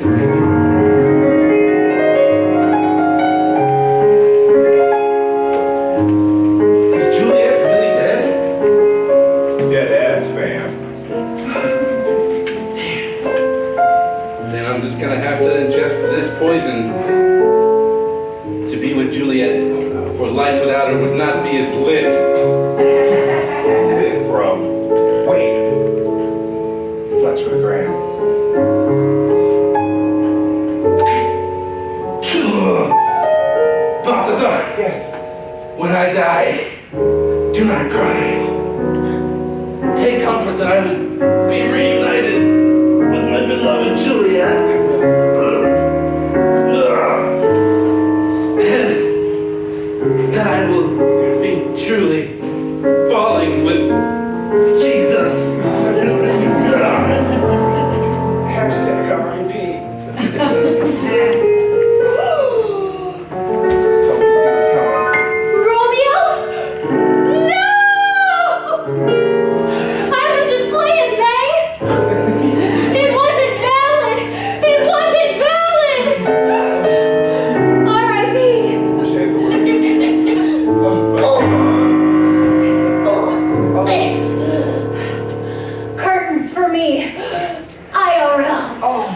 Is Juliet really dead? Dead ass, fam. Then I'm just gonna have to ingest this poison to be with Juliet. For life without her would not be as lit. Sick, bro. Wait. Flex for the gram. Balthazar, Yes. when I die, do not cry. Take comfort that I will be reunited with my beloved Juliet. And that I will be truly falling with Jesus. Hashtag RIP. Something was coming. Romeo? No! I was just playing, May! It wasn't valid! It wasn't valid! R.I.P. Appreciate the word. It's curtains for me. IRL. Oh.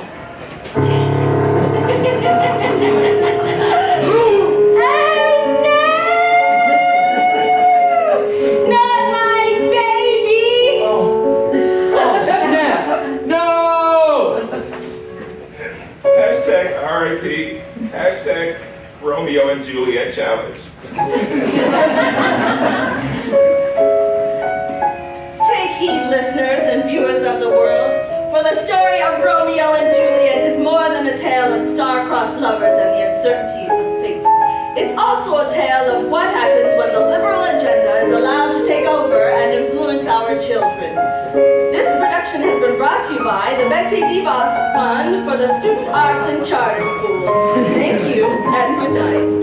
Not my baby! Snap! No! Hashtag RIP. Hashtag Romeo and Juliet challenge. Take heed, listeners and viewers of the world, for the story of Romeo and Juliet is more than a tale of star-crossed lovers and the uncertainty of fate. It's also a tale of what happens when the liberal agenda is allowed to take over and influence our children. This production has been brought to you by the Betsy DeVos Fund for the Student Arts and Charter Schools. Thank you and good night.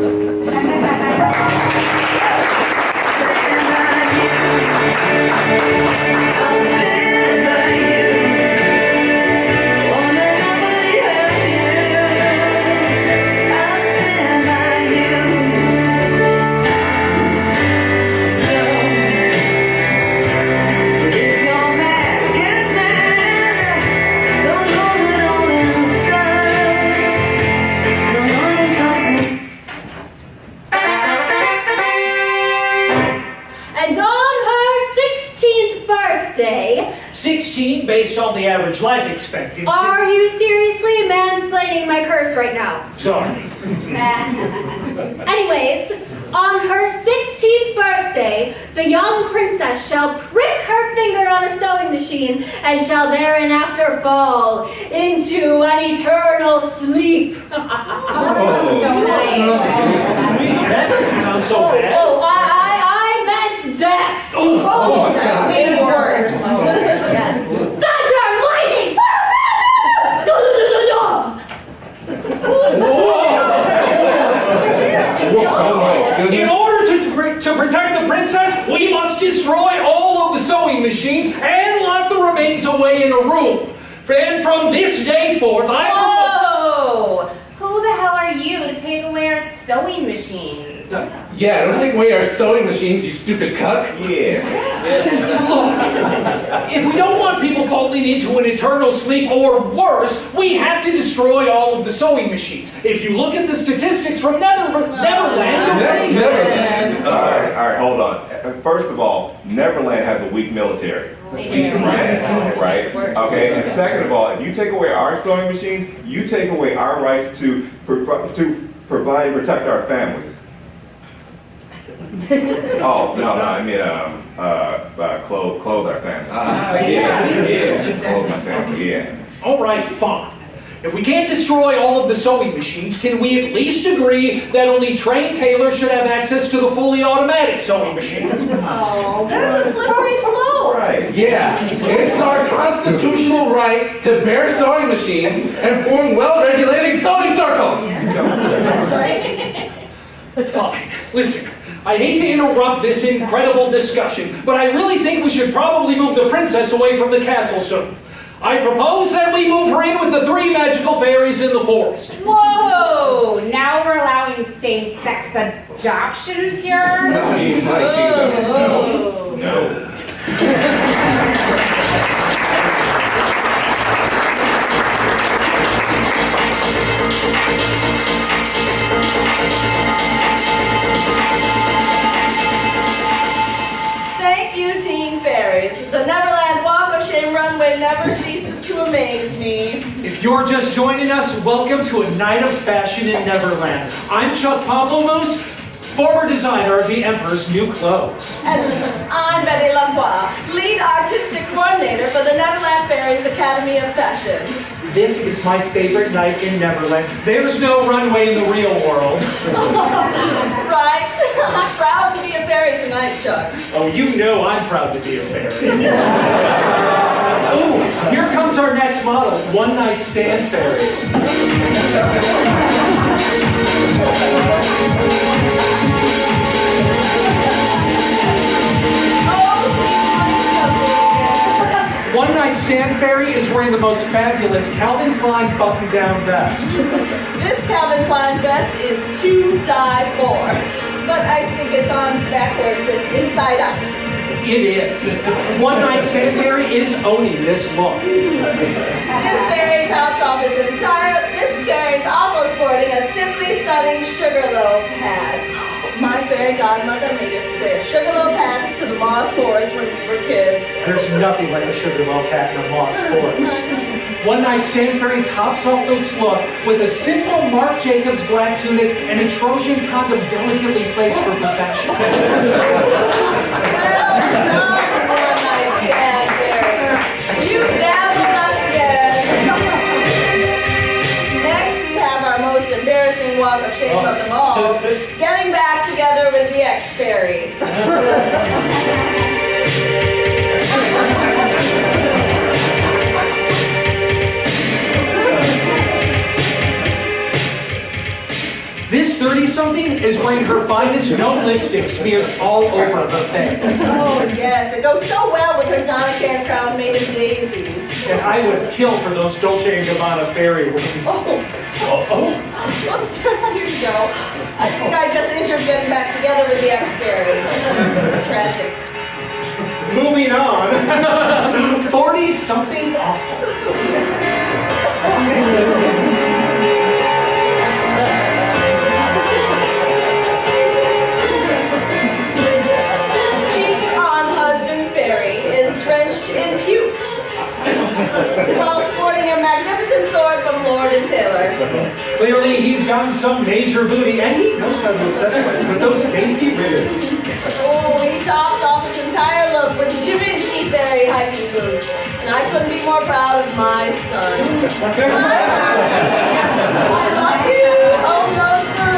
I'll stand by you. Won't let nobody hurt you. I'll stand by you. So, if you're mad, get mad. Don't hold it all inside. Come on and talk to me. And on her 16th birthday, 16 based on the average life expectancy. are you seriously mansplaining my curse right now? Sorry. Anyways, on her 16th birthday, the young princess shall prick her finger on a sewing machine and shall thereafter fall into an eternal sleep. That sounds so nice. That doesn't sound so bad. I meant death. Oh, that's way worse. Yes. Thunder, lightning. In order to protect the princess, we must destroy all of the sewing machines and lock the remains away in a room. And from this day forth, I Whoa! Who the hell are you to take away our sewing machines? Yeah, don't take away our sewing machines, you stupid cuck. Yeah. Look, if we don't want people falling into an eternal sleep or worse, we have to destroy all of the sewing machines. If you look at the statistics from Neverland, you'll see. Neverland. All right, hold on. First of all, Neverland has a weak military. Right? Okay, and second of all, if you take away our sewing machines, you take away our rights to provide and protect our families. Oh, no, I mean, clothe our family. Yeah, clothe my family, yeah. All right, fine. If we can't destroy all of the sewing machines, can we at least agree that only trained tailors should have access to the fully automatic sewing machines? Oh, that's a slippery slope. Right. Yeah, it's our constitutional right to bear sewing machines and form well-regulated sewing circles. That's right. Fine. Listen, I hate to interrupt this incredible discussion, but I really think we should probably move the princess away from the castle soon. I propose that we move her in with the 3 magical fairies in the forest. Whoa! Now we're allowing same-sex adoptions here? My kingdom, no. Thank you, teen fairies. The Neverland Walk of Shame runway never ceases to amaze me. If you're just joining us, welcome to a night of fashion in Neverland. I'm Chuck Pamplemousse, former designer of the Emperor's new clothes. And I'm Betty Lacroix, lead artistic coordinator for the Neverland Fairies Academy of Fashion. This is my favorite night in Neverland. There's no runway in the real world. Right? I'm proud to be a fairy tonight, Chuck. Oh, you know I'm proud to be a fairy. Ooh, here comes our next model, One Night Stand Fairy. One Night Stand Fairy is wearing the most fabulous Calvin Klein button-down vest. This Calvin Klein vest is to die for, but I think it's on backwards and inside out. It is. One Night Stand Fairy is owning this look. This fairy tops off his entire. This fairy's also sporting a simply stunning sugarloaf hat. My fairy godmother made us wear sugarloaf hats to the Moss Forest when we were kids. There's nothing like a sugarloaf hat in a moss forest. One Night Stand Fairy tops off this look with a simple Marc Jacobs black tunic and a Trojan condom delicately placed for perfection. Well done, One Night Stand Fairy. You dazzled us again. Next, we have our most embarrassing walk of shame of them all, getting back together with the ex-fairy. This 30-something is wearing her finest gnome lipstick smeared all over her face. Oh, yes, it goes so well with her Donna crown made of daisies. And I would kill for those Dolce & Gabbana fairy wings. Oh, oops, here you go. I think I just injured getting back together with the ex-fairy. Tragic. Moving on. 40-something awful. Cheats on husband fairy is drenched in puke while sporting a magnificent sword from Lord and Taylor. Clearly, he's gotten some major booty, and he knows how to accessorize with those dainty ribbons. Oh, he tops off his entire look with Givenchy fairy hiking boots. And I couldn't be more proud of my son. I love you. Own those boots.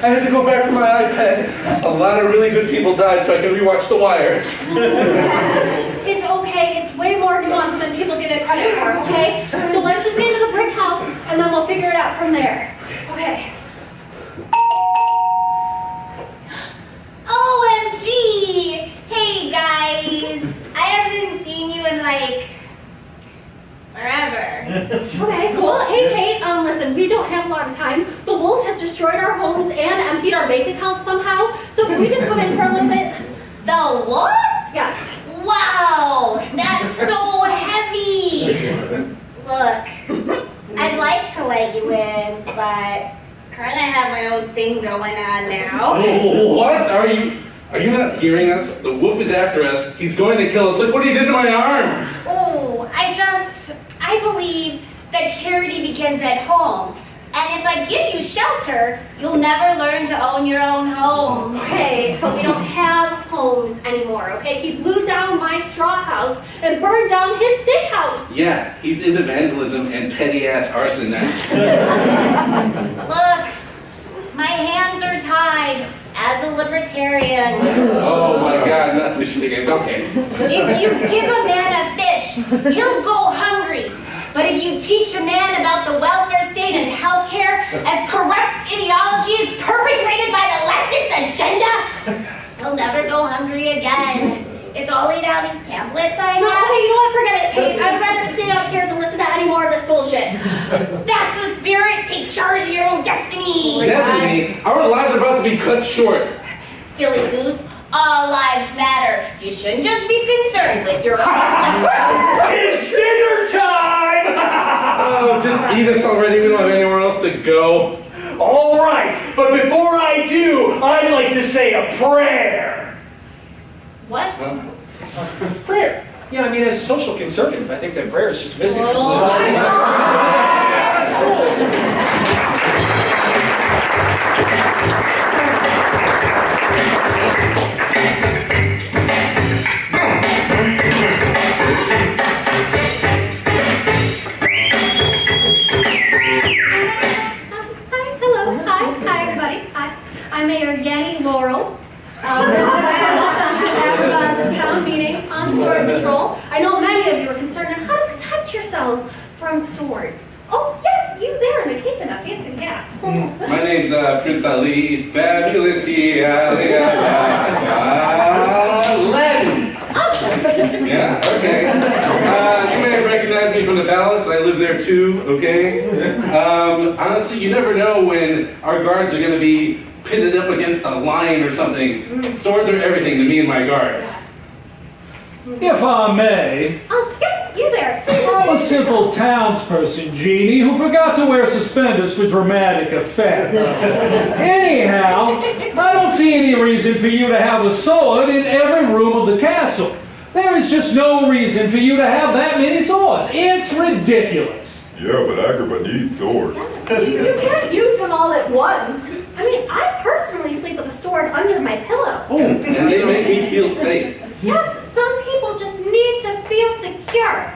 I had to go back for my iPad. A lot of really good people died so I could rewatch The Wire. It's okay. It's way more nuanced than people get it credit for, okay? So let's just get into the brick house, and then we'll figure it out from there. Okay. OMG! Hey guys! I haven't seen you in like forever. Okay, cool. Hey, Kate, listen, we don't have a lot of time. The wolf has destroyed our homes and emptied our bank accounts somehow, so can we just come in for a little bit? The wolf? Yes. Wow! That's so heavy! Look, I'd like to let you in, but kinda have my own thing going on now. Oh, what? Are you not hearing us? The wolf is after us. He's going to kill us. Look what he did to my arm. Oh, I believe that charity begins at home. And if I give you shelter, you'll never learn to own your own home. Okay, but we don't have homes anymore, okay? He blew down my straw house and burned down his stick house. Yeah, he's into vandalism and petty-ass arson now. Look, my hands are tied. as a libertarian. Oh my God, not the shit again. Okay. If you give a man a fish, he'll go hungry. But if you teach a man about the welfare state and healthcare as corrupt ideologies perpetrated by the leftist agenda, he'll never go hungry again. It's all laid out in these pamphlets I No, have. okay, you know what? Forget it, Kate. I'd rather stay out here than listen to any more of this bullshit. That's the spirit. Take charge of your own destiny. Destiny, our lives are about to be cut short. Silly goose. All lives matter. You shouldn't just be concerned with your own. It's dinner time! Oh, just eat us already. We don't have anywhere else to go. All right, but before I do, I'd like to say a prayer. What? Prayer. Yeah, I mean, as a social conservative, I think that prayer is just missing from Oh, society. Hi, hello, hi, everybody. Hi, I'm Mayor Yanni Laurel. Welcome to a town meeting on sword control. I know many of you are concerned on how to protect yourselves from swords. Oh, yes, you there in the cape and a fancy hat. My name's Prince Ali. Fabulous Latin. Yeah, okay. You may have recognized me from the palace. I live there too, okay? Honestly, you never know when our guards are going to be pitted up against a lion or something. Swords are everything to me and my guards. If I may, Yes, you there. I'm a simple townsperson, Jeannie, who forgot to wear suspenders for dramatic effect. Anyhow, I don't see any reason for you to have a sword in every room of the castle. There is just no reason for you to have that many swords. It's ridiculous. Yeah, but Agrabah needs swords. You can't use them all at once. I mean, I personally sleep with a sword under my pillow. Oh, and they make me feel safe. Yes, some people just need to feel secure.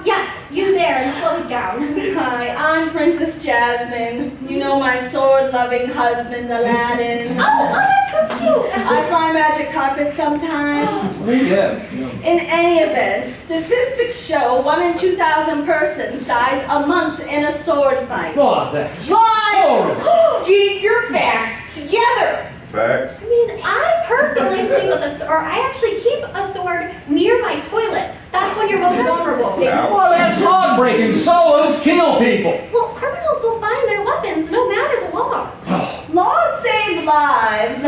Yes, you there in the floated gown. Hi, I'm Princess Jasmine. You know my sword-loving husband, Aladdin. Oh, that's so cute. I fly magic carpets sometimes. Yeah. In any event, statistics show 1 in 2,000 persons dies a month in a sword fight. Oh, that's... Why? Keep your facts together. Facts. I mean, I personally sleep with a sword, or I actually keep a sword near my toilet. That's when you're most vulnerable. Well, that's heartbreaking. Swords kill people. Well, criminals will find their weapons no matter the laws. Laws save lives.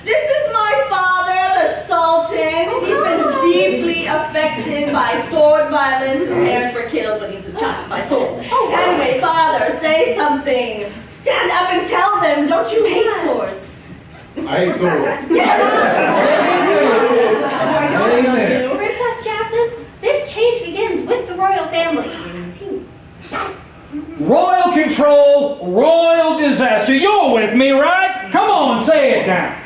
This is my father, the Sultan. He's been deeply affected by sword violence. His parents were killed when he was a child by swords. Anyway, father, say something. Stand up and tell them, don't you hate swords? I ain't swords. Amen. Princess Jasmine, this change begins with the royal family. Royal control, royal disaster. You're with me, right? Come on, say it now.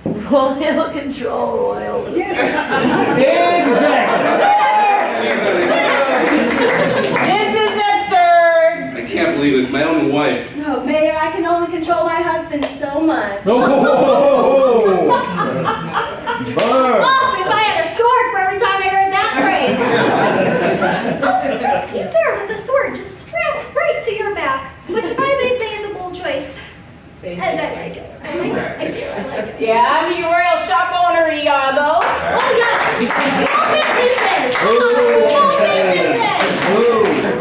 Royal control, royal. Exactly. This is absurd. I can't believe it's my own wife. No, Mayor, I can only control my husband so much. Oh, Burn. Oh, if I had a sword for every time I heard that phrase. Oh, yes, you there with the sword just strapped right to your back, which if I may say is a bold choice. And I like it. I like it. I do. I like it. Yeah, I'm the royal shop owner, Iago. Oh, yes. Small businesses. Come on, small businesses.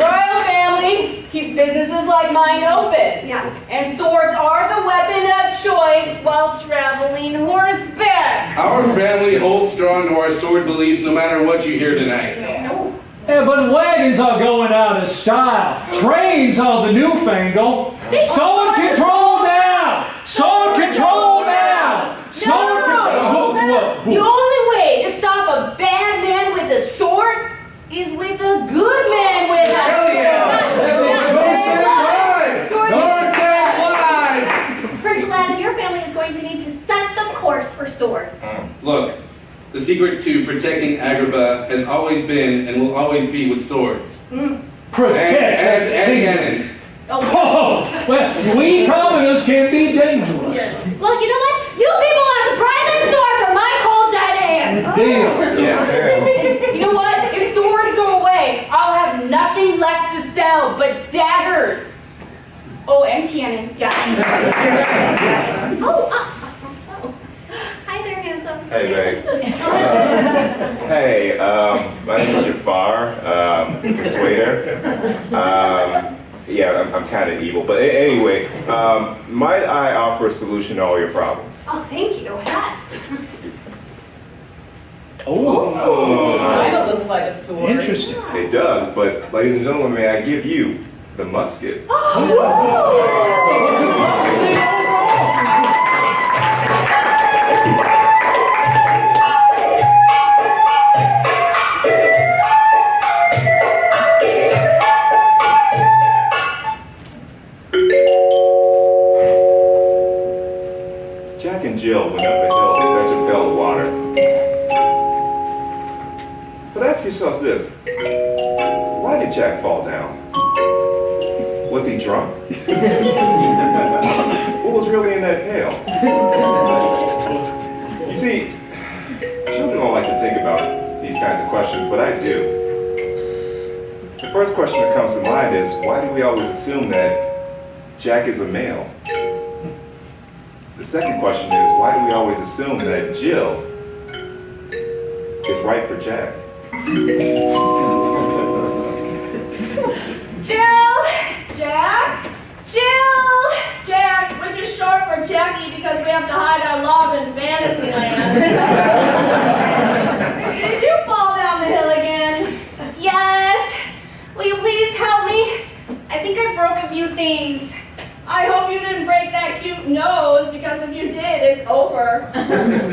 Royal family keeps businesses like mine open. Yes. And swords are the weapon of choice while traveling horseback. Our family holds strong to our sword beliefs no matter what you hear tonight. No. Yeah, but wagons are going out of style. Trains are the newfangled. Sword control now! Sword control now! Sword control. The only way to stop a bad man with a sword is with a good man with a Hell yeah! sword. Sword save lives! Prince Aladdin, your family is going to need to set the course for swords. Look, the secret to protecting Agrabah has always been and will always be with swords. Protect. And cannons. Oh, well, we commoners can be dangerous. Well, you know what? You people have to pry this sword from my cold dead hands! Deal. Yes. You know what? If swords go away, I'll have nothing left to sell but daggers. Oh, and cannons. Yeah. Hi there, handsome. Hey, babe. Hey, my name is Jafar, Persuader. Yeah, I'm kind of evil, but anyway, might I offer a solution to all your problems? Oh, thank you. Yes. Oh, Kind of looks like a sword. interesting. It does, but ladies and gentlemen, may I give you the musket? Jack and Jill went up a hill to fetch a pail of water. But ask yourselves this, why did Jack fall down? Was he drunk? What was really in that pail? You see, children don't like to think about these kinds of questions, but I do. The first question that comes to mind is, why do we always assume that Jack is a male? The second question is, why do we always assume that Jill is right for Jack? Jill! Jack? Jill! Jack, which is short for Jackie because we have to hide our love in fantasy land. Did you fall down the hill again? Yes. Will you please help me? I think I broke a few things. I hope you didn't break that cute nose, because if you did, it's over.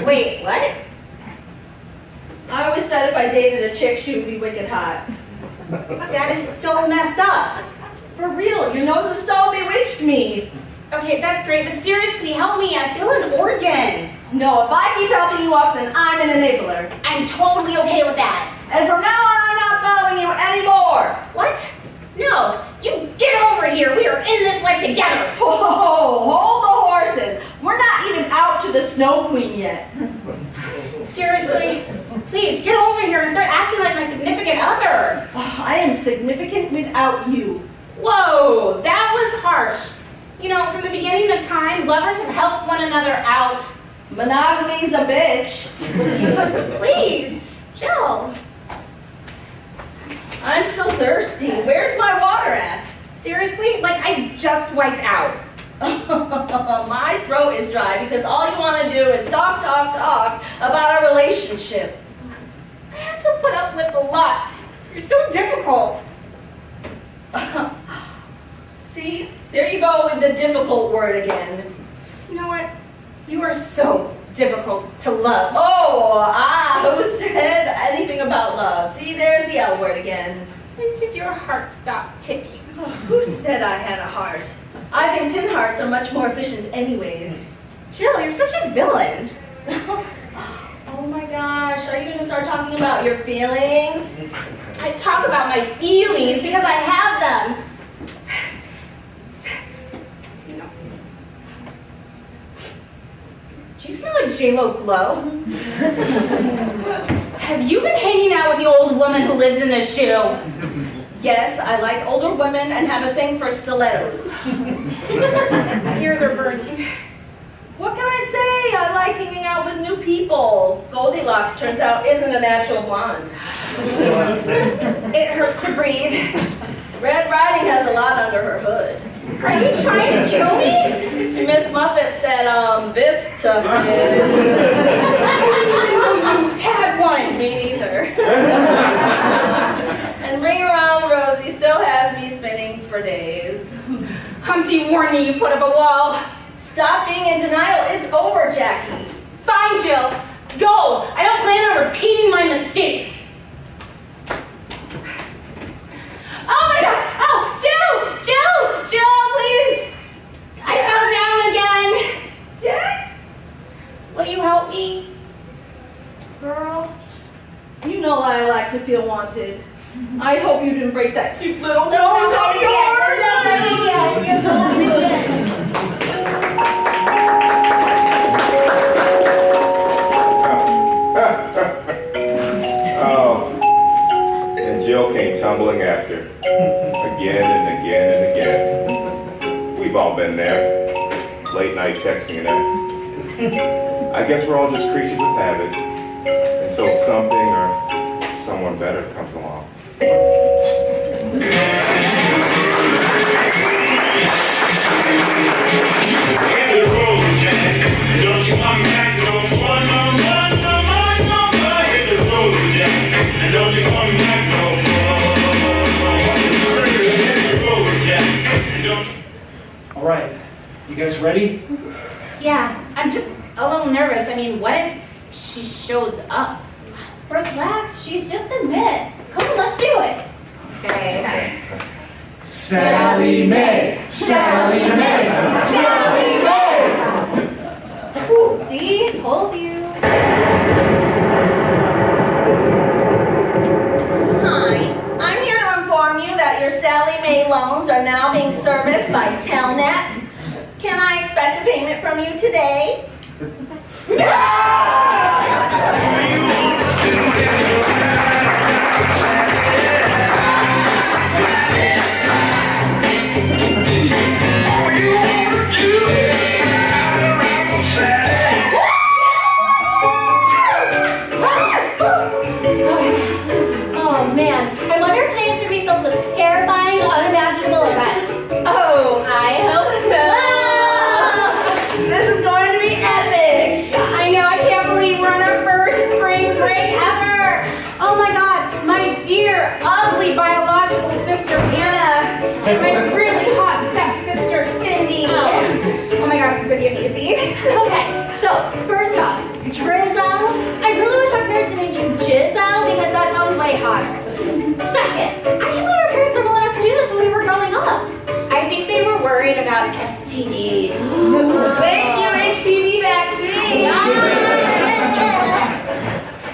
Wait, what? I always said if I dated a chick, she would be wicked hot. That is so messed up. For real, your nose has so bewitched me. Okay, that's great, but seriously, help me. I feel an organ. No, if I keep helping you up, then I'm an enabler. I'm totally okay with that. And from now on, I'm not following you anymore. What? No, you get over here. We are in this life together. Whoa, hold the horses. We're not even out to the Snow Queen yet. Seriously, please get over here and start acting like my significant other. I am significant without you. Whoa, that was harsh. You know, from the beginning of time, lovers have helped one another out. Monogamy's a bitch. Please, Jill. I'm still thirsty. Where's my water at? Seriously? Like, I just wiped out. My throat is dry because all you want to do is talk about our relationship. I have to put up with a lot. You're so difficult. See? There you go with the difficult word again. You know what? You are so difficult to love. Who said anything about love? See, there's the L word again. When did your heart stop ticking? Who said I had a heart? I think tin hearts are much more efficient anyways. Jill, you're such a villain. Oh my gosh, are you going to start talking about your feelings? I talk about my feelings because I have them. You know. Do you smell like J-Lo glow? Have you been hanging out with the old woman who lives in a shoe? Yes, I like older women and have a thing for stilettos. My ears are burning. What can I say? I like hanging out with new people. Goldilocks, turns out, isn't a natural blonde. It hurts to breathe. Red Riding has a lot under her hood. Are you trying to kill me? Miss Muffet said, this tough is. You had one. Me neither. And Ring Around Rosie still has me spinning for days. Humpty warned me you put up a wall. Stop being in denial. It's over, Jackie. Fine, Jill. Go. I don't plan on repeating my mistakes. Oh my gosh! Oh, Jill, please! I fell down again. Jack? Will you help me? Girl, you know I like to feel wanted. I hope you didn't break that cute little nose of yours. still came tumbling after, again and again and again. We've all been there, late night texting an ex. I guess we're all just creatures of habit, until something or someone better comes along. Hit the road, Jack. Don't you come back no more, no more, no more, no more. Hit the road, Jack. And don't you come back no more. Hit the road, Jack. And don't you... All right, you guys ready? Yeah, I'm just a little nervous. I mean, what if she shows up? Relax, she's just a myth. Come on, let's do it. Okay. Sally Mae! Sally Mae! Sally Mae! See, told you. Hi, I'm here to inform you that your Sally Mae loans are now being serviced by Telnet. Can I expect a payment from you today? Oh man, I wonder if today is going to be filled with terrifying, unimaginable events. Oh, I hope so. This is going to be epic. I know, I can't believe we're on our first spring break ever. Oh my God, my dear, ugly biological sister Anna, and my really hot stepsister Cindy. Oh my God, this is gonna be amazing. Okay, so first off, Drizzle. I really wish our parents had named you Jizzle because that sounds way hotter. Second, I can't believe our parents ever let us do this when we were growing up. I think they were worried about STDs. Thank you, HPV vaccine.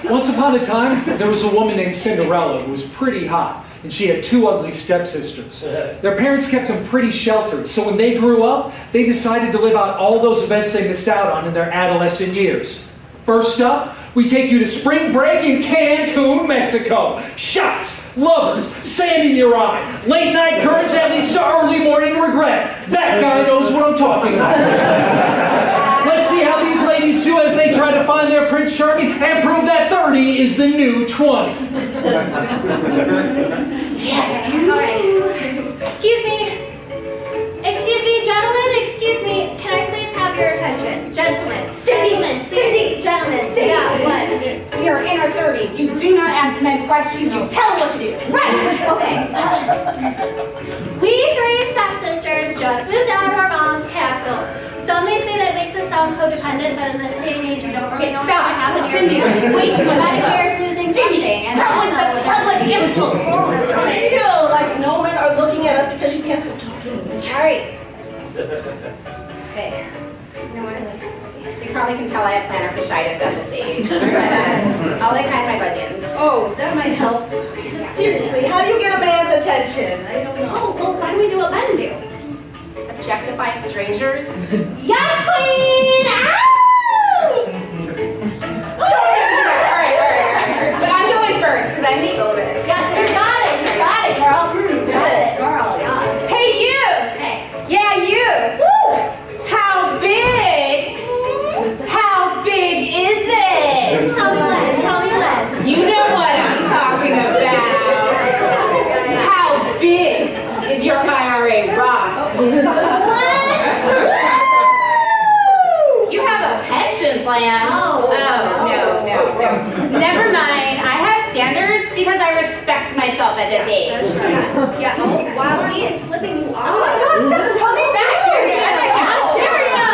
Once upon a time, there was a woman named Cinderella who was pretty hot, and she had two ugly stepsisters. Their parents kept them pretty sheltered, so when they grew up, they decided to live out all those events they missed out on in their adolescent years. First up, we take you to spring break in Cancun, Mexico. Shots, lovers, sand in your eye, late night courage that leads to early morning regret. That guy knows what I'm talking about. Let's see how these ladies do as they try to find their Prince Charming and prove that 30 is the new 20. Yes, all right. Excuse me, gentlemen, excuse me. Can I please have your attention? Gentlemen, Cindy, gentlemen. Yeah, what? We are in our 30s. You do not ask men questions, you tell them what to do. Right, okay. We three stepsisters just moved out of our mom's castle. Some may say that makes us sound codependent, but in this day and age, you don't really know Stop. what happens. Cindy, way too much. Medicare's losing funding. And Public influence. I feel like no men are looking at us because you can't stop talking. All right. Okay. No more release. You probably can tell I have plantar fasciitis at this age. I'll like hide my bunions. Oh, that might help. Seriously, how do you get a man's attention? I don't know. Oh, well, why don't we do what men do? Objectify strangers? Yes, queen! Ow! Alright. But I'm going first because I'm the oldest. Yes, you got it, girl. Got it, girl, yes. Hey, you! Hey. Yeah, you! Woo! How big is it? Tell me when. You know what I'm talking about. How big is your IRA Roth? What? You have a pension plan. Oh, no. Never mind. I have standards because I respect myself at this age. Yeah, oh, wow, he is flipping you off. Oh my God, stop coming back to me. Stereo!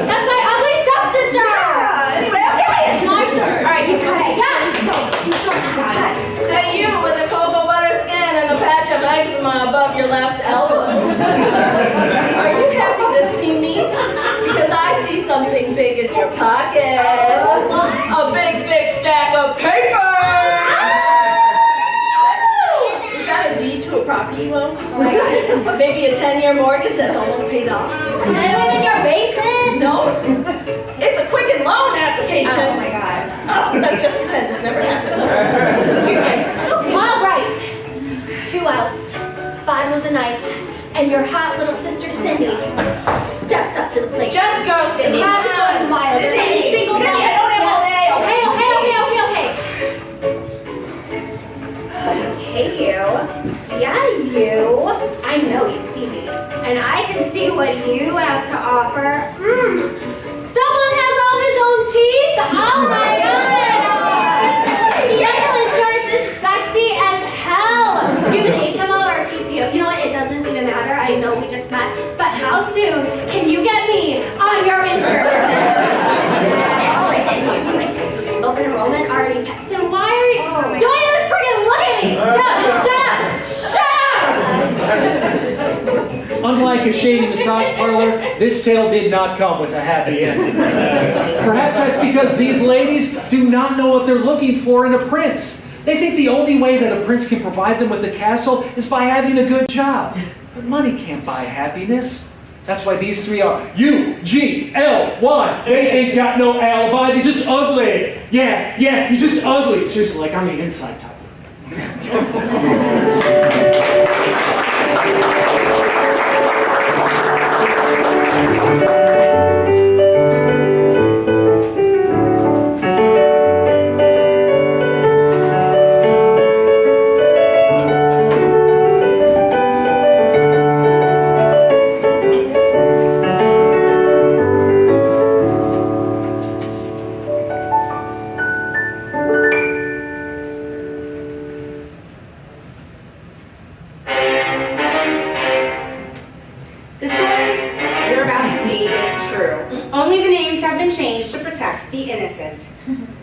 That's my ugly stepsister! Yeah, anyway, okay, it's my turn. All right, you cut it. Yes! Hey, you with the cocoa butter skin and the patch of eczema above your left elbow. Are you happy to see me? Because I see something big in your pocket. A big, thick stack of paper! Is that a deed to a property loan? Oh my God. Maybe a 10-year mortgage that's almost paid off? Can I live in your basement? No. It's a Quicken Loan application. Oh my God. Oh, let's just pretend this never happened. All right. your hot little sister Cindy steps up to the plate. Just go, Cindy. Grabs one while there's a single Cindy, I don't have all day. Okay. Hey, you. Yeah, you. I know you see me, and I can see what you have to offer. Someone has all his own teeth. Oh my God. Dental insurance is sexy as hell. Do you have an HMO or a PPO? You know what? It doesn't even matter. I know we just met, but how soon can you get me on your insurance? Open enrollment already. Then why are you? Don't even freaking look at me. No, just shut up. Shut up. Unlike a shady massage parlor, this tale did not come with a happy ending. Perhaps that's because these ladies do not know what they're looking for in a prince. They think the only way that a prince can provide them with a castle is by having a good job. But money can't buy happiness. That's why these three are U-G-L-Y. They ain't got no alibi, they just ugly. Yeah, you're just ugly. Seriously, like I'm the inside type. The story you're about to see is true. Only the names have been changed to protect the innocent.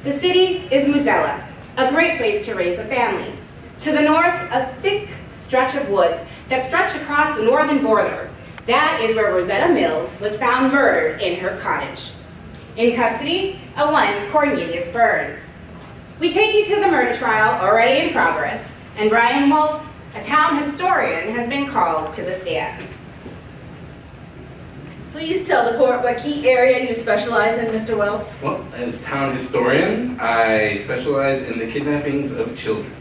The city is Mudella, a great place to raise a family. To the north, a thick stretch of woods that stretch across the northern border. That is where Rosetta Mills was found murdered in her cottage. In custody, a one Cornelius Burns. We take you to the murder trial already in progress, and Brian Waltz, a town historian, has been called to the stand. Please tell the court what key area you specialize in, Mr. Welts. Well, as town historian, I specialize in the kidnappings of children.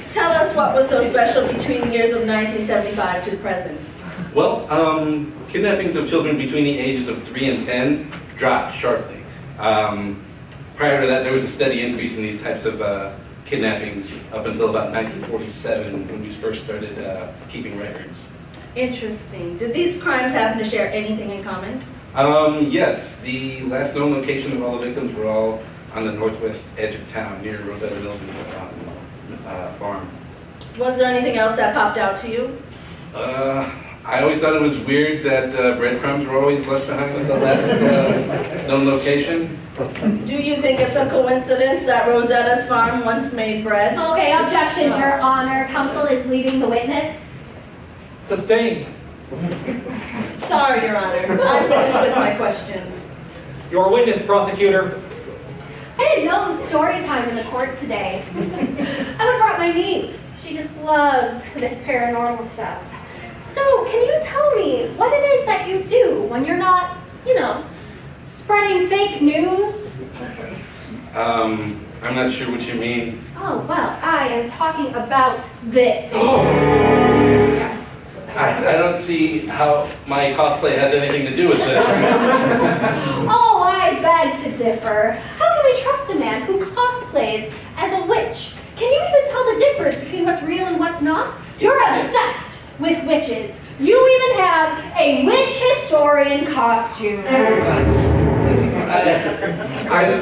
Tell us what was so special between the years of 1975 to present. Well, kidnappings of children between the ages of 3 and 10 dropped sharply. Prior to that, there was a steady increase in these types of kidnappings up until about 1947 when we first started keeping records. Interesting. Did these crimes happen to share anything in common? Yes, the last known location of all the victims were all on the northwest edge of town near Rosetta Mills' farm. Was there anything else that popped out to you? I always thought it was weird that breadcrumbs were always left behind at the last known location. Do you think it's a coincidence that Rosetta's farm once made bread? Okay, objection, Your Honor. Counsel is leaving the witness. Sustained. Sorry, Your Honor. I'm finished with my questions. Your witness, prosecutor. I didn't know it was story time in the court today. I would have brought my niece. She just loves this paranormal stuff. So, can you tell me what it is that you do when you're not, spreading fake news? I'm not sure what you mean. Oh, well, I am talking about this. Yes. I don't see how my cosplay has anything to do with this. Oh, I beg to differ. How can we trust a man who cosplays as a witch? Can you even tell the difference between what's real and what's not? You're obsessed with witches. You even have a witch historian costume.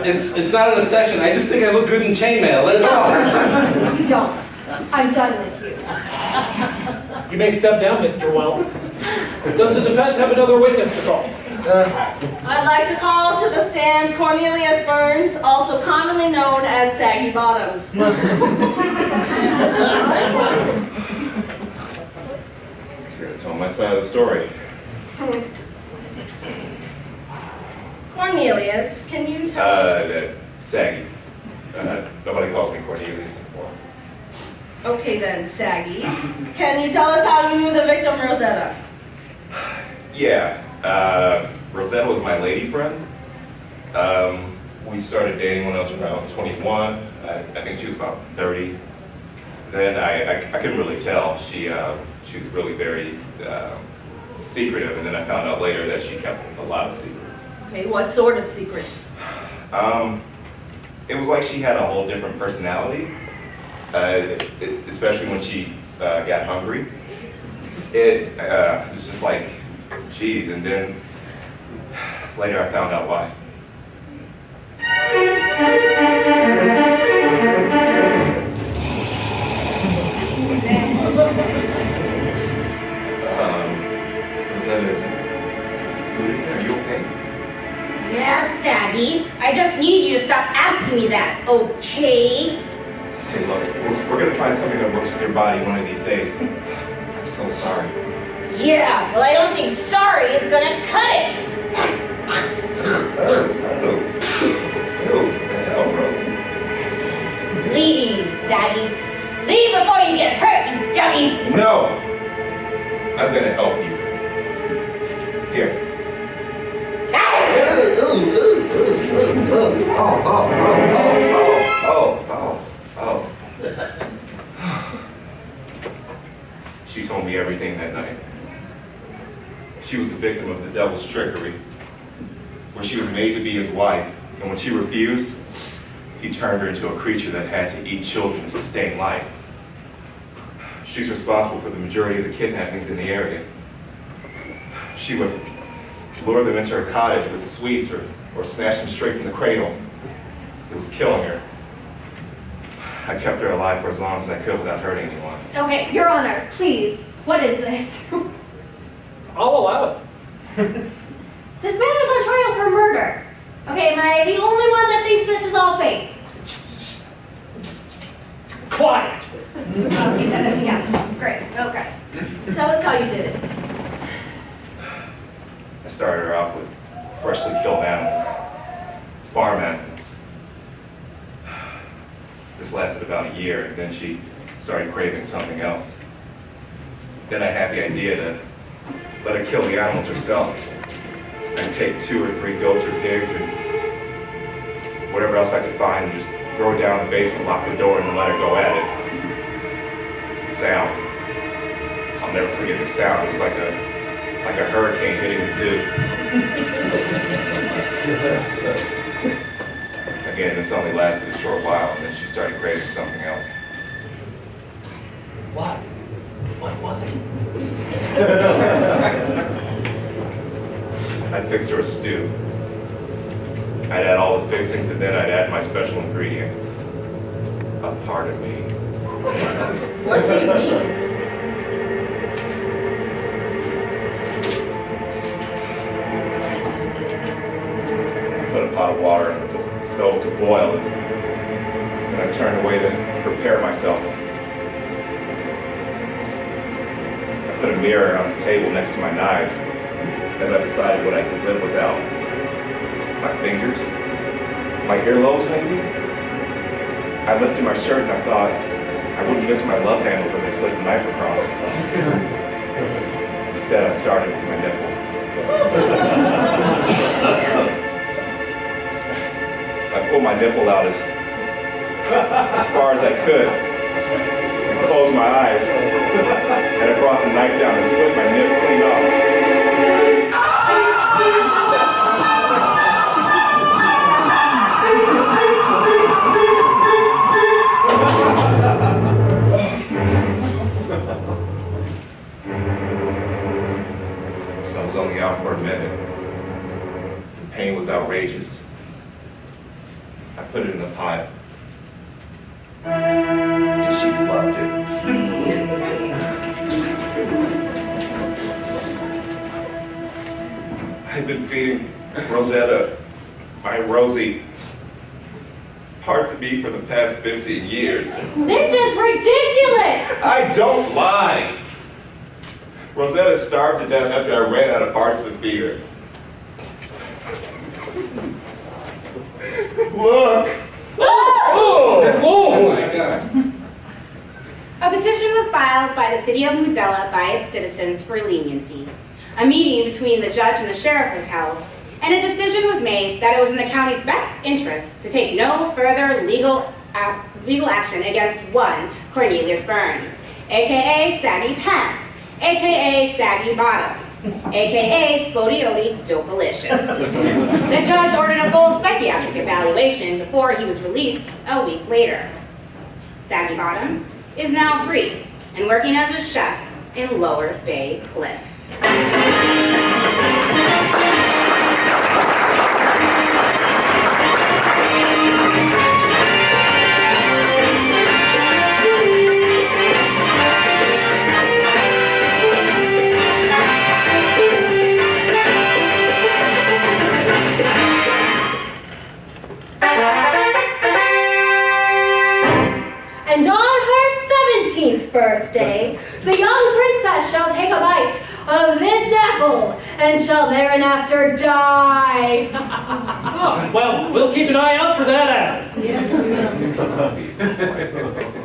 It's not an obsession. I just think I look good in chainmail. That's all. You don't. I'm done with you. You may step down, Mr. Wells. Does the defense have another witness to call? I'd like to call to the stand Cornelius Burns, also commonly known as Saggy Bottoms. I'm just going to tell my side of the story. Cornelius, can you tell Saggy. Nobody calls me Cornelius anymore. Okay then, Saggy. Can you tell us how you knew the victim, Rosetta? Yeah, Rosetta was my lady friend. We started dating when I was around 21. I think she was about 30. then I couldn't really tell. She was really very secretive, and then I found out later that she kept a lot of secrets. Okay, what sort of secrets? It was like she had a whole different personality, especially when she got hungry. It was just like, geez, and then later I found out why. Rosetta, is food in there? Are you okay? Yeah, Saggy. I just need you to stop asking me that, okay? Hey, look, we're gonna find something that works with your body one of these days. I'm so sorry. Yeah, well, I don't think sorry is gonna cut it. Oh, the hell, Rosie? Leave, Saggy. Leave before you get hurt, you dummy. No! I'm gonna help you. Here. Oh. She told me everything that night. She was a victim of the devil's trickery, where she was made to be his wife, and when she refused, he turned her into a creature that had to eat children to sustain life. She's responsible for the majority of the kidnappings in the area. She would lure them into her cottage with sweets or snatch them straight from the cradle. It was killing her. I kept her alive for as long as I could without hurting anyone. Okay, Your Honor, please. What is this? I'll allow it. This man is on trial for murder. Okay, am I the only one that thinks this is all fake? Quiet. Oh, he said it, yes. Great, okay. Tell us how you did it. I started her off with freshly killed animals, farm animals. This lasted about a year, and then she started craving something else. Then I had the idea to let her kill the animals herself. I'd take 2 or 3 goats or pigs and whatever else I could find and just throw it down in the basement, lock the door, and then let her go at it. The sound. I'll never forget the sound. It was like a hurricane hitting a zoo. Again, this only lasted a short while, and then she started craving something else. What? What was it? I'd fix her a stew. I'd add all the fixings, and then I'd add my special ingredient. A part of me. What do you mean? I put a pot of water on the stove to boil, and I turned away to prepare myself. I put a mirror on the table next to my knives as I decided what I could live without. My fingers, my earlobes maybe. I lifted my shirt and I thought I wouldn't miss my love handle because I slid the knife across. Instead, I started with my nipple. I pulled my nipple out as far as I could, and closed my eyes, and I brought the knife down and slit my nip clean off. I was only out for a minute. The pain was outrageous. I put it in the pot, and she loved it. I've been feeding Rosetta, my Rosie, parts of me for the past 15 years. This is ridiculous! I don't lie. Rosetta starved to death after I ran out of parts to feed her. Look! Oh my God. A petition was filed by the city of Mudella by its citizens for leniency. A meeting between the judge and the sheriff was held, and a decision was made that it was in the county's best interest to take no further legal legal action against one Cornelius Burns, aka Saggy Pants, aka Saggy Bottoms, aka Spodioti Dopalicious. The judge ordered a full psychiatric evaluation before he was released a week later. Saggy Bottoms is now free and working as a chef in Lower Bay Cliff. And on her 17th birthday, the young princess shall take a bite of this apple and shall thereafter die. Oh, well, we'll keep an eye out for that apple. Yes.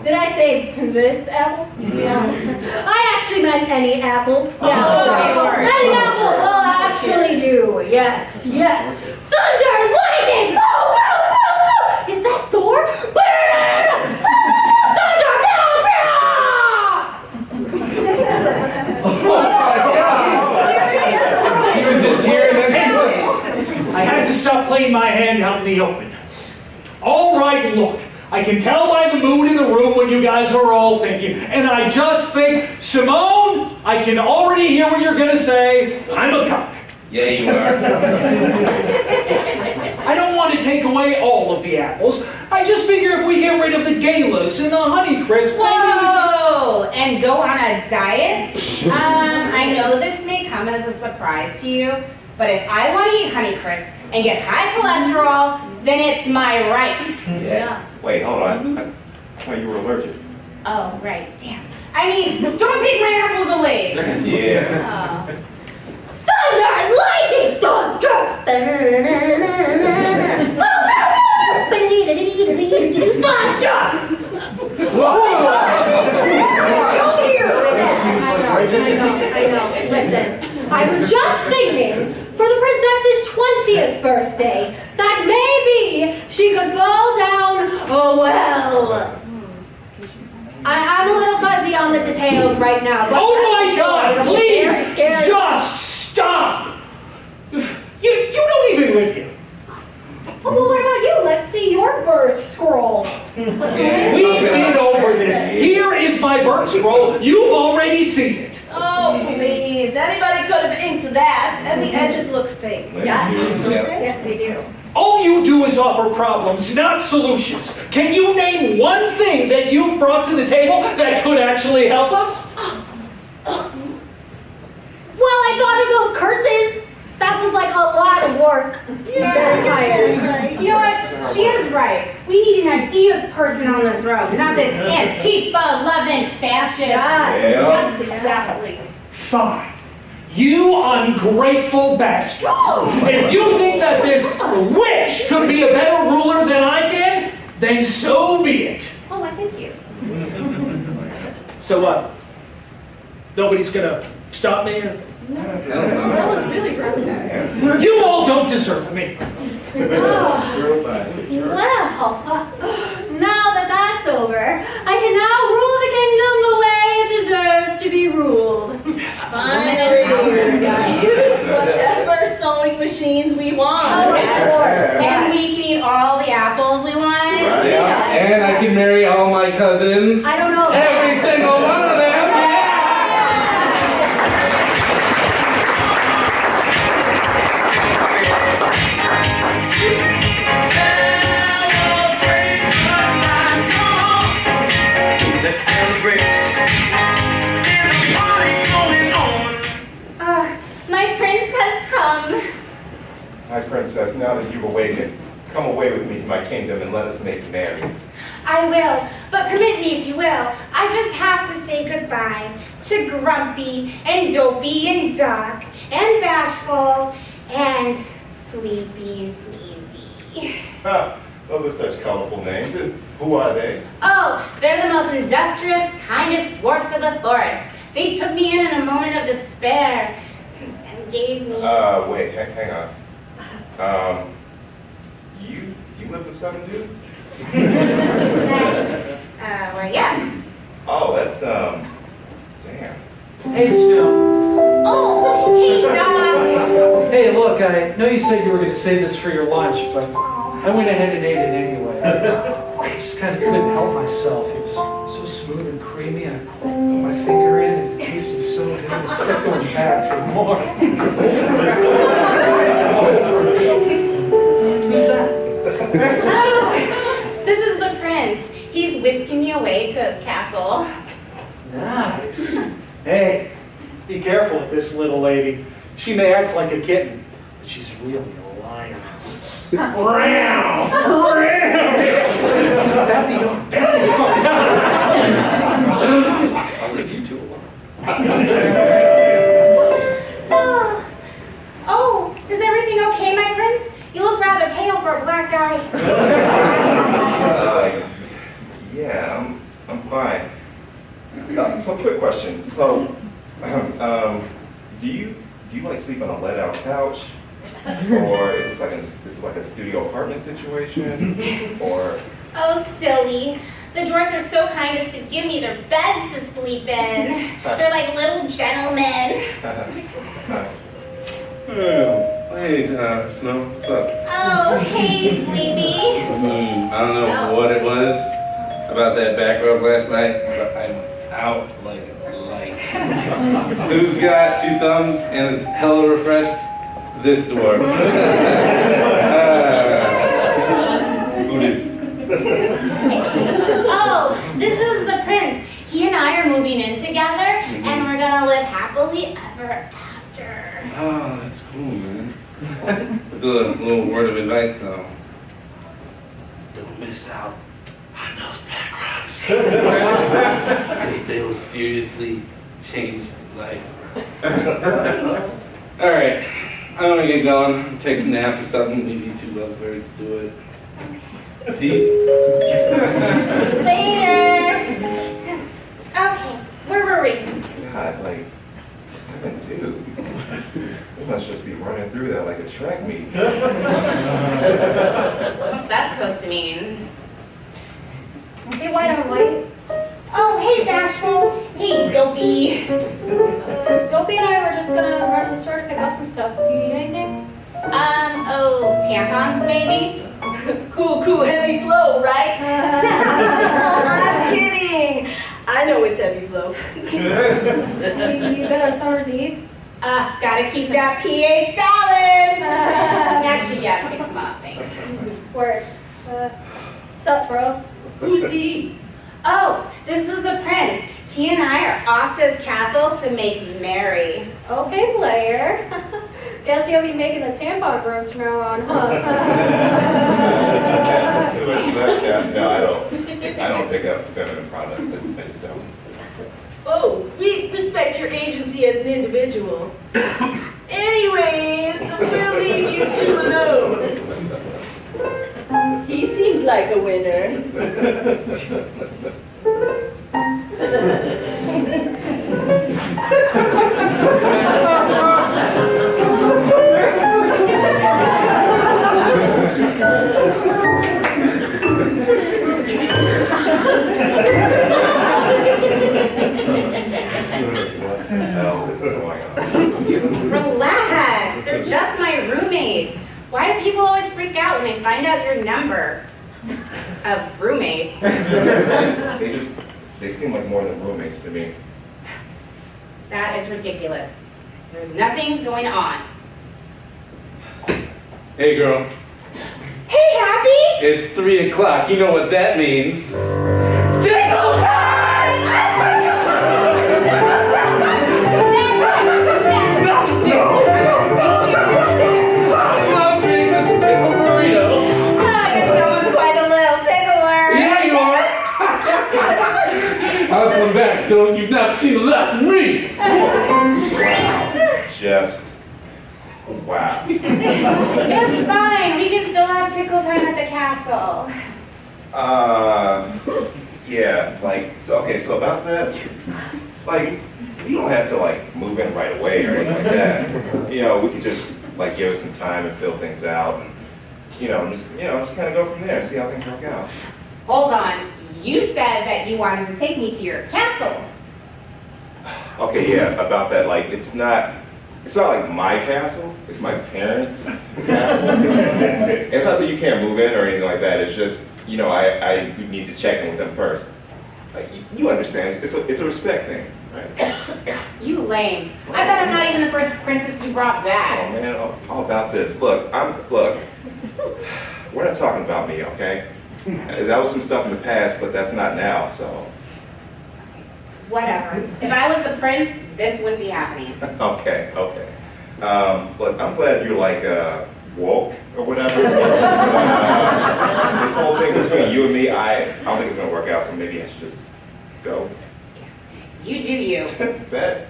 Did I say this apple? Yeah. I actually meant any apple. Yeah. Any apple will actually do. Yes, yes. Thunder, lightning, boom, boom, boom, boom. Is that Thor? Thunder, She was just tearing this. I had to stop playing my hand out in the open. All right, look. I can tell by the mood in the room what you guys are all thinking. And I just think, Simone, I can already hear what you're going to say. I'm a cuck. Yeah, you are. I don't want to take away all of the apples. I just figure if we get rid of the galas and the Honey Crisp, Whoa! And go on a diet? I know this may come as a surprise to you, but if I want to eat Honey Crisp and get high cholesterol, then it's my right. Yeah. Wait, hold on. I thought you were allergic. Oh, right. Damn. I mean, don't take my apples away. Yeah. Thunder, lightning, thunder. Thunder. I know. Listen, I was just thinking, for the princess's 20th birthday, that maybe she could fall down a well. I'm a little fuzzy on the details right now, but oh my God, I'm please, scared. just stop. You don't even live here. Well, what about you? Let's see your birth scroll. We've been over this. Here is my birth scroll. You've already seen it. Oh, please. Anybody could have inked that, and the edges look fake. Yes. Yes, they do. All you do is offer problems, not solutions. Can you name one thing that you've brought to the table that could actually help us? Well, I thought of those curses. That was like a lot of work. Right. You know what? She is right. We need an ideas person on the throne, not this Antifa-loving fascist. Yes, exactly. Fine. You ungrateful bastards. If you think that this witch could be a better ruler than I can, then so be it. Oh, I thank you. So what? Nobody's gonna stop me? Or? That was really gross. You all don't deserve me. Well, now that that's over, I can now rule the kingdom the way it deserves to be ruled. Finally, use whatever sewing machines we want. Oh, of course. And we can eat all the apples we want. Yeah. And I can marry all my cousins. I don't know. Every single one of them. My prince has come. My princess, now that you've awakened, come away with me to my kingdom and let us make merry. I will, but permit me if you will. I just have to say goodbye to Grumpy and Dopey and Doc and Bashful and Sleepy and Sneezy. Ah, those are such colorful names. And who are they? Oh, they're the most industrious, kindest dwarfs of the forest. They took me in a moment of despair and gave me... Wait, hang on. You live with 7 dudes? I know you said you were going to save this for your lunch, but I went ahead and ate it anyway. I just kind of couldn't help myself. It was so smooth and creamy, and I put my finger in and it tasted so good. I just kept going back for more. Who's that? Oh, this is the prince. He's whisking me away to his castle. Nice. Hey, be careful with this little lady. She may act like a kitten, but she's really a lioness. Ram! Bounty dog, bounty dog. I'll leave you two alone. Oh, is everything okay, my prince? You look rather pale for a black guy. Yeah, I'm fine. So quick question. So, do you like sleep on a let-out couch, or is this like a studio apartment situation, or? Oh, silly. The dwarfs are so kind as to give me their beds to sleep in. They're like little gentlemen. Hey, Snow, what's up? Oh, hey, Sleepy. I don't know what it was about that back rub last night, but I'm out like a light. Who's got 2 thumbs and is hella refreshed? This dwarf. Who is? Oh, this is the prince. He and I are moving in together, and we're gonna live happily ever after. Oh, that's cool, man. That's a little word of advice, though. Don't miss out on those back rubs. Because they will seriously change your life. Alright, I'm gonna get going. Take a nap or something. Leave you 2 lovebirds do it. Peace. Later. Okay, where were we? God, like 7 dudes. They must just be running through that like a track meet. What's that supposed to mean? Hey, white on white. Oh, hey, Bashful. Hey, Dopey. Dopey and I were just gonna run to the store to pick up some stuff. Do you need anything? Oh, tampons, maybe? Cool, heavy flow, right? I'm kidding. I know it's heavy flow. You good on Summer's Eve? Gotta keep that pH balance. Actually, yes, mix them up, thanks. Word. Sup, bro? Who's he? Oh, this is the prince. He and I are off to his castle to make merry. Okay, player. Guess you'll be making the tampon rooms from now on, huh? No, I don't pick up feminine products. I just don't. Oh, we respect your agency as an individual. Anyways, we'll leave you 2 alone. He seems like a winner. What the hell is going on? Relax, they're just my roommates. Why do people always freak out when they find out your number? Of roommates. They seem like more than roommates to me. That is ridiculous. There's nothing going on. Hey, girl. Hey, Happy! It's 3 o'clock. You know what that means. Tickle time! I love being a tickle burrito. I guess someone's quite a little tickler. Yeah, you are. I'll come back, though. You've not seen the last of me. Just wow. It's fine. We can still have tickle time at the castle. Yeah, like, so about that, like, you don't have to, like, move in right away or anything like that. You know, we could just, like, give us some time and fill things out and, just kind of go from there and see how things work out. Hold on. You said that you wanted to take me to your castle. Okay, yeah, about that, like, it's not It's not like my castle, it's my parents' castle. It's not that you can't move in or anything like that, it's just, you know, I need to check in with them first. Like, you understand, it's a respect thing, right? You lame. I bet I'm not even the first princess you brought Oh back. man, all about this. Look, we're not talking about me, okay? That was some stuff in the past, but that's not now, so. Whatever. If I was the prince, this wouldn't be happening. Okay. Look, I'm glad you're like woke or whatever. This whole thing between you and me, I don't think it's gonna work out, so maybe I should just go. You do you. Bet.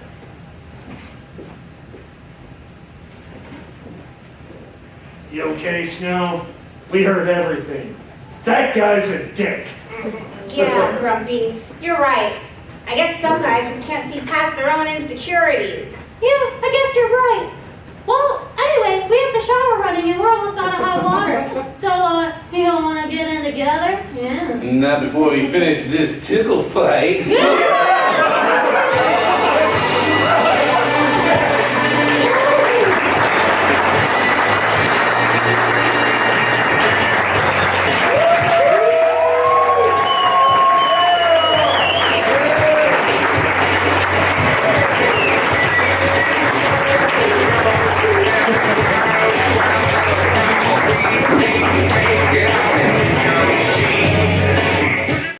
You okay, Snow? We heard everything. That guy's a dick. Yeah, Grumpy. You're right. I guess some guys just can't see past their own insecurities. Yeah, I guess you're right. Well, anyway, we have the shower running and we're almost out of hot water. So, you don't want to get in together? Yeah. Not before we finish this tickle fight. Yeah!